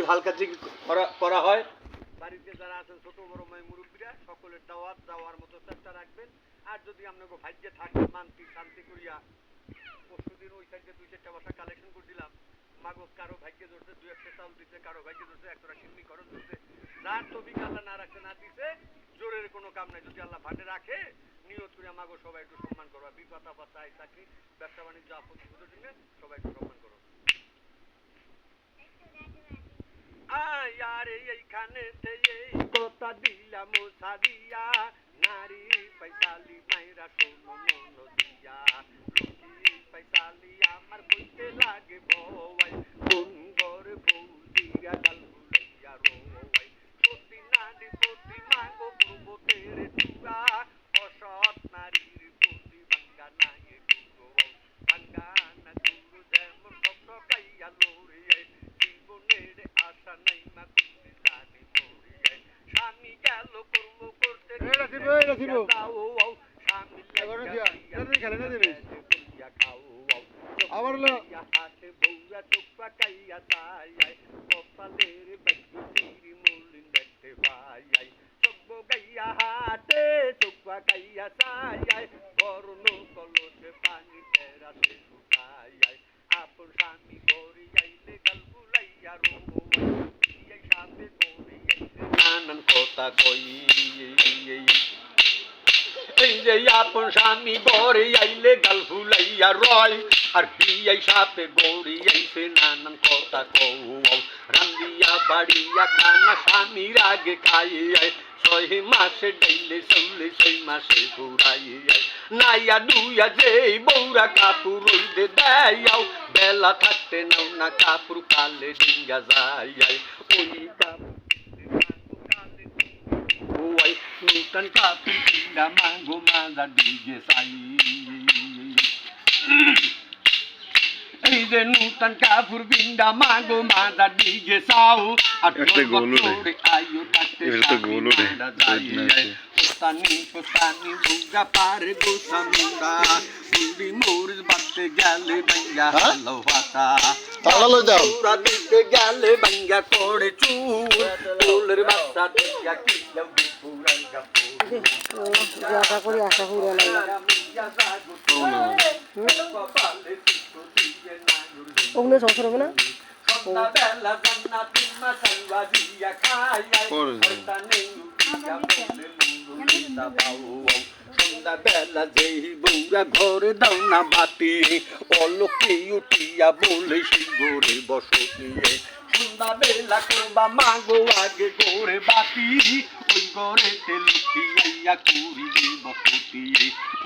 একটু হালকা জিকির করা হয়। বাড়িতে যারা আছেন ছোট বড় মাই মুরব্বীরা সকলের দাওয়াত যাওয়ার মতো চেষ্টা রাখবেন। আর যদি আপনাকে ভাগ্যে থাকে মানতি শান্তি করিয়া পরশুদিন ওই সাইডে 2-4টা বাসা কালেকশন করছিলাম। মাগো কারো ভাগ্যে ধরছে 2-1টা চাউল দিচ্ছে, কারো ভাগ্যে ধরছে 1টা সিন্নি খরচ দিচ্ছে। যার তবিক আল্লাহ না রাখতে না দিছে জোরের কোনো কাম নাই। যদি আল্লাহ ভাটে রাখে নিয়ত করে মাগো সবাই একটু সম্মান করবা। বিপদ আপদ চাই চাকরি ব্যবসা বাণিজ্য আপদ বিপদের জন্য সবাই একটু সম্মান করো। আয়ারে এইখানেতে এই কথা দিলাম সারিয়া, নারী পয়সালি মাইরা শোনো মন দিয়া, লক্ষ্মী পয়সালি আমার কইতে লাগে ভয়, কোন ঘরে বউ দিয়া গাল বুলাইয়া রোয়, প্রতি নারী প্রতি মাগো পূর্বতের চূড়া, অসৎ নারীর প্রতি ভাঙ্গা নাই গুরু, ভাঙ্গা না গুরু যেমন ঠকাইয়া লড়ে, জীবনের আশা নাই মা তুমি জানি মরে, স্বামী গেল কর্ম করতে আবার হাতে বউরা চোখ পাকাইয়া চাই, কপালের বাকি মলিন দেখতে পাই, চোখ গাইয়া হাতে চোখ পাকাইয়া চাই, বরণ কলসে পানি তেরাতে শুকাই, আপন স্বামী গড়ি আইলে গাল বুলাইয়া রোয়, সাথে গড়ি আইলে নানান কথা কই, এই যে আপন স্বামী গড়ে আইলে গাল ফুলাইয়া রয়, আর বিয়াই সাথে গড়ি আইছে নানান কথা কও, রান্দিয়া বাড়িয়া খানা স্বামীর আগে খাইয়াই, 6 মাসে ডাইলে চলে 6 মাসে ঘুরাইয়াই, নাইয়া দুইয়া যেই বৌরা কাপড় রইদে দেয়াও, বেলা থাকতে নাও না কাপড় কালে ডিঙ্গা যাইয়াই, ওই কাপড় nuntan kapun tinda mango manda dige sai, ei de nuntan kapur binda mango manda dige sau, একটা গোলও রে ayo takte এটা গোলও রে postani buga par go samunda, buldi moris batte gale banga halo hata, তালা দাও pura dite gale banga kore chur, toler batta dia kiya puranga জায়গা করে আসা হইল না ওগুলো সংসার হবে না বেলা যেই বউরা ঘরে দাও না বাতি, অলোকে উঠিয়া বলে সেই ঘরে বসতি, সন্ধ্যা বেলা করবা মাগো আগে ঘরে বাতি, ওই ঘরেতে লুকিয়া করিবে বসতি,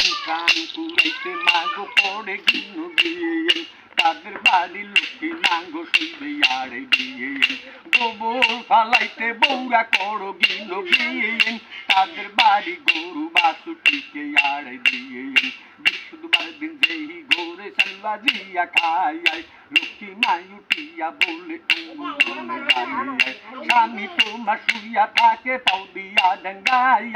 উঠান কুড়াইতে মাগো পড়ে গিনো গিয়ে, তাদের বাড়ি লক্ষ্মী নাঙ্গো শুইবে আড়ে গিয়ে, গোবর ফালাইতে বৌরা করো গিনো গিয়ে, তাদের বাড়ি গরু বাছুটিকে আড়ে দিয়ে, বৃহস্পতিবার দিন যেই ঘরে সালবা দিয়া খাই, লক্ষ্মী মাই উঠিয়া বলে তুমি দাঁড়িয়ে, স্বামী তোমার শুইয়া থাকে পাও দিয়া ডাঙ্গাই,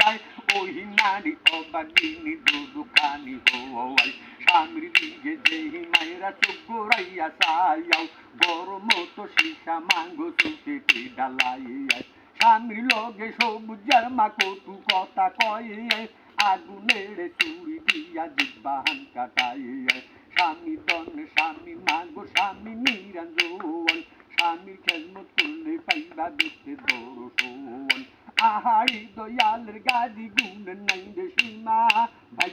ওই নারী অবাগিনী দোকানি হওয়াই, স্বামীর দিকে যেই মায়েরা চোখ গোড়াইয়া চাইয়াও, গরম তো সীসা মাঙ্গো চোখে ডালাইয়াই, স্বামীর লগে সবুজ জামা কটু কথা কয়ে, আগুনের চুরি দিয়া জিব্বাহান কাটাই, স্বামী তন স্বামী মাগো স্বামী নিরঞ্জন, স্বামীর খেজমত করলে পাইবা দেখতে দর্শন, আহারি দয়ালের গাদি গুণ নাই রে সীমা, ভাই